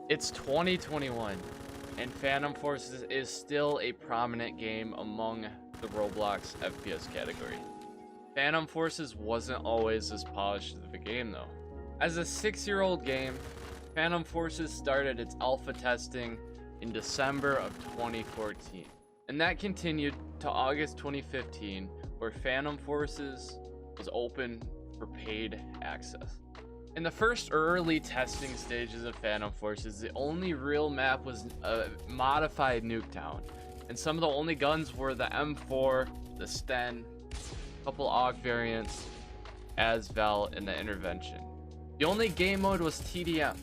It's 2021, and Phantom Forces is still a prominent game among the Roblox FPS category. Phantom Forces wasn't always this polished of a game though. As a 6-year-old game, Phantom Forces started its alpha testing in December of 2014, and that continued to August 2015, where Phantom Forces was open for paid access. In the first early testing stages of Phantom Forces, the only real map was a modified Nuketown, and some of the only guns were the M4, the Sten, a couple AUG variants, Asval, and the Intervention. The only game mode was TDM,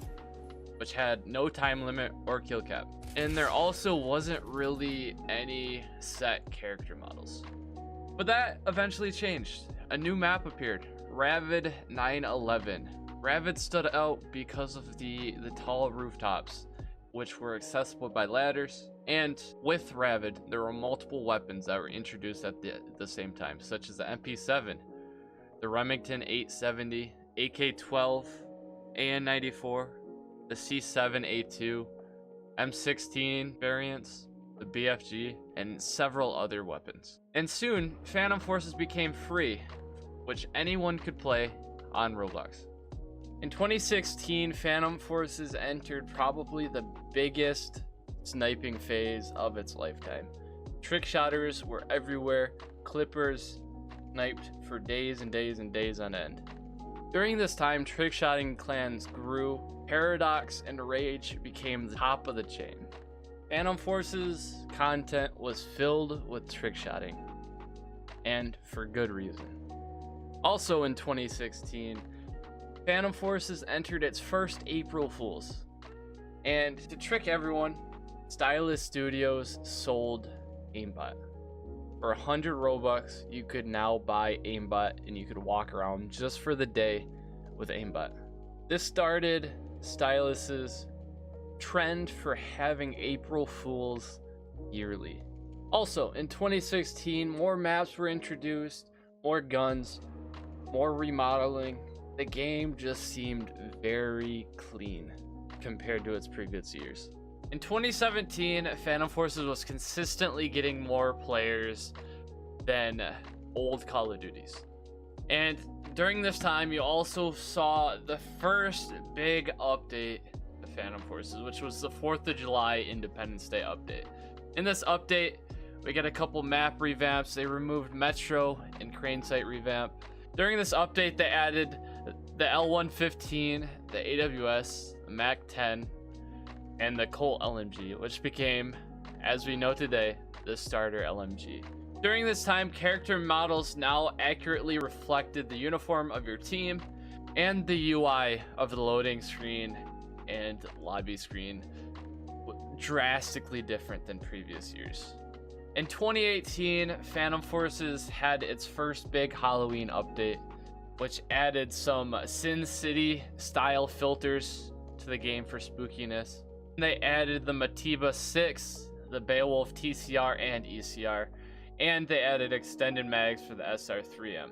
which had no time limit or kill cap, and there also wasn't really any set character models. But that eventually changed. A new map appeared, Ravid 911. Ravid stood out because of the tall rooftops, which were accessible by ladders, and with Ravid, there were multiple weapons that were introduced at the same time, such as the MP7, the Remington 870, AK-12, AN-94, the C7A2, M16 variants, the BFG, and several other weapons. And soon, Phantom Forces became free, which anyone could play on Roblox. In 2016, Phantom Forces entered probably the biggest sniping phase of its lifetime. Trick shotters were everywhere, clippers sniped for days and days and days on end. During this time, trick shotting clans grew, Paradox and Rage became the top of the chain. Phantom Forces content was filled with trick shotting, and for good reason. Also in 2016, Phantom Forces entered its first April Fools, and to trick everyone, Stylus Studios sold aimbot. For 100 Robux, you could now buy aimbot and you could walk around just for the day with aimbot. This started Stylus's trend for having April Fools yearly. Also, in 2016, more maps were introduced, more guns, more remodeling. The game just seemed very clean compared to its previous years. In 2017, Phantom Forces was consistently getting more players than old Call of Duties. And during this time, you also saw the first big update of Phantom Forces, which was the 4th of July Independence Day update. In this update, we got a couple map revamps. They removed Metro and Crane Site revamp. During this update, they added the L115, the AWS, the MAC-10, and the Colt LMG, which became, as we know today, the starter LMG. During this time, character models now accurately reflected the uniform of your team, and the UI of the loading screen and lobby screen drastically different than previous years. In 2018, Phantom Forces had its first big Halloween update, which added some Sin City style filters to the game for spookiness. They added the Matiba 6, the Beowulf TCR and ECR, and they added extended mags for the SR3M.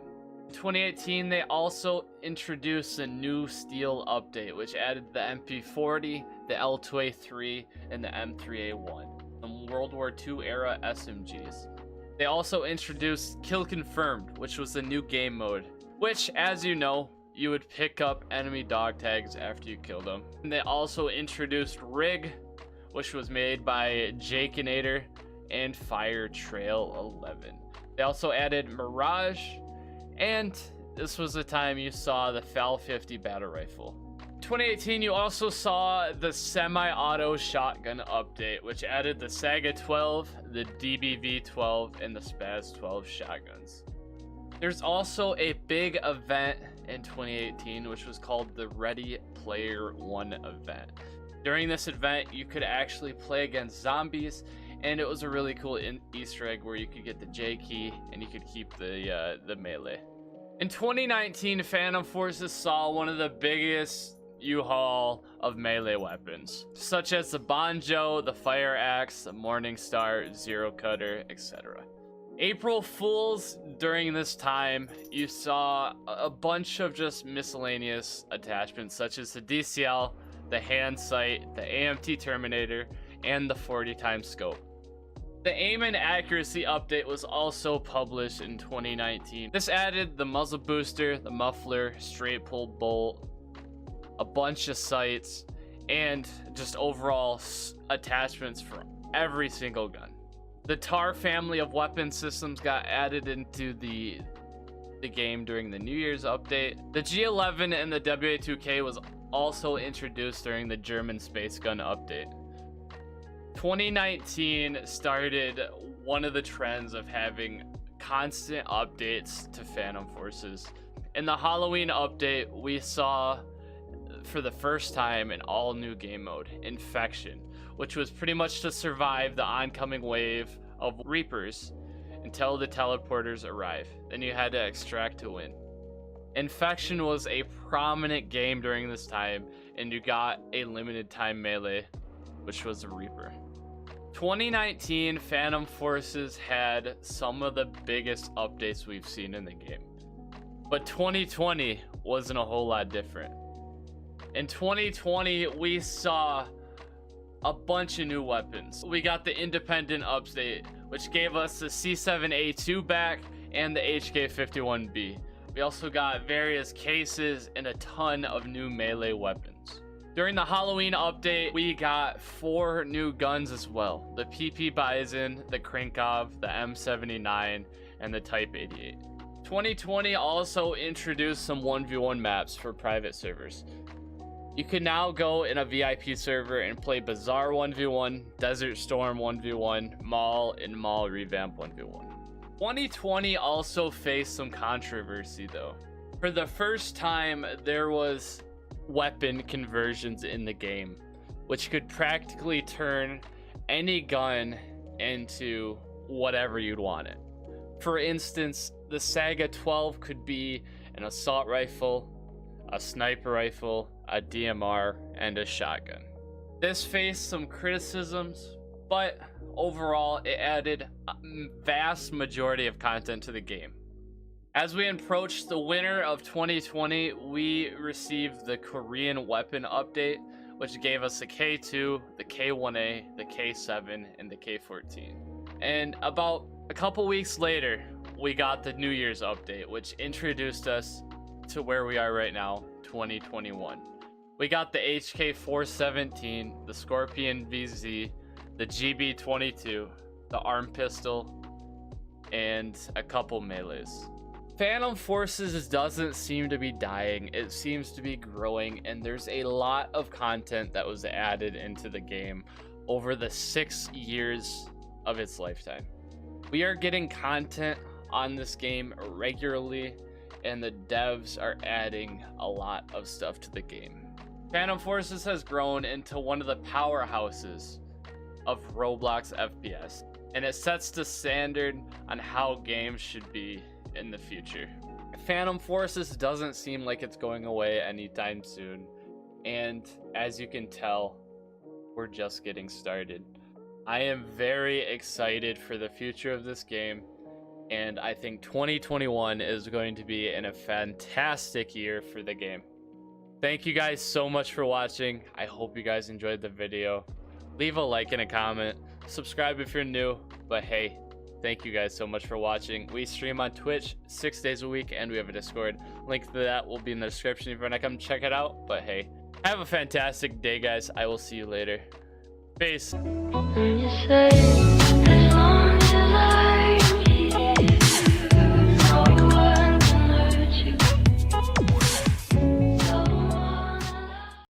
In 2018, they also introduced a new Steel update, which added the MP40, the L2A3, and the M3A1, some World War II era SMGs. They also introduced Kill Confirmed, which was the new game mode, which, as you know, you would pick up enemy dog tags after you killed them. And they also introduced Rig, which was made by Jakeinator and Fire Trail 11. They also added Mirage, and this was the time you saw the FAL 50 battle rifle. In 2018, you also saw the semi-auto shotgun update, which added the Saga 12, the DBV 12, and the Spaz 12 shotguns. There's also a big event in 2018, which was called the Ready Player One event. During this event, you could actually play against zombies, and it was a really cool Easter egg where you could get the J key and you could keep the melee. In 2019, Phantom Forces saw one of the biggest U-Haul of melee weapons, such as the Banjo, the Fire Axe, the Morningstar, Zero Cutter, etc. April Fools, during this time, you saw a bunch of just miscellaneous attachments, such as the DCL, the hand sight, the AMT Terminator, and the 40 times scope. The aim and accuracy update was also published in 2019. This added the muzzle booster, the muffler, straight pull bolt, a bunch of sights, and just overall attachments for every single gun. The TAR family of weapon systems got added into the game during the New Year's update. The G11 and the WA2K was also introduced during the German space gun update. 2019 started one of the trends of having constant updates to Phantom Forces. In the Halloween update, we saw for the first time an all new game mode, Infection, which was pretty much to survive the oncoming wave of Reapers until the teleporters arrive. Then you had to extract to win. Infection was a prominent game during this time, and you got a limited time melee, which was a Reaper. 2019 Phantom Forces had some of the biggest updates we've seen in the game, but 2020 wasn't a whole lot different. In 2020, we saw a bunch of new weapons. We got the independent update, which gave us the C7A2 back and the HK51B. We also got various cases and a ton of new melee weapons. During the Halloween update, we got 4 new guns as well. The PP Bison, the Krinkov, the M79, and the Type 88. 2020 also introduced some 1v1 maps for private servers. You can now go in a VIP server and play Bazaar 1v1, Desert Storm 1v1, Mall, and Mall Revamp 1v1. 2020 also faced some controversy though. For the first time, there was weapon conversions in the game, which could practically turn any gun into whatever you'd want it. For instance, the Saga 12 could be an assault rifle, a sniper rifle, a DMR, and a shotgun. This faced some criticisms, but overall it added a vast majority of content to the game. As we approached the winter of 2020, we received the Korean weapon update, which gave us the K2, the K1A, the K7, and the K14. And about a couple weeks later, we got the New Year's update, which introduced us to where we are right now, 2021. We got the HK417, the Scorpion VZ, the GB22, the arm pistol, and a couple melees. Phantom Forces doesn't seem to be dying, it seems to be growing, and there's a lot of content that was added into the game over the 6 years of its lifetime. We are getting content on this game regularly, and the devs are adding a lot of stuff to the game. Phantom Forces has grown into one of the powerhouses of Roblox FPS, and it sets the standard on how games should be in the future. Phantom Forces doesn't seem like it's going away anytime soon, and as you can tell, we're just getting started. I am very excited for the future of this game, and I think 2021 is going to be a fantastic year for the game. Thank you guys so much for watching. I hope you guys enjoyed the video. Leave a like and a comment. Subscribe if you're new. But hey, thank you guys so much for watching. We stream on Twitch 6 days a week, and we have a Discord. Link to that will be in the description if you want to come check it out. But hey, have a fantastic day, guys. I will see you later. Peace.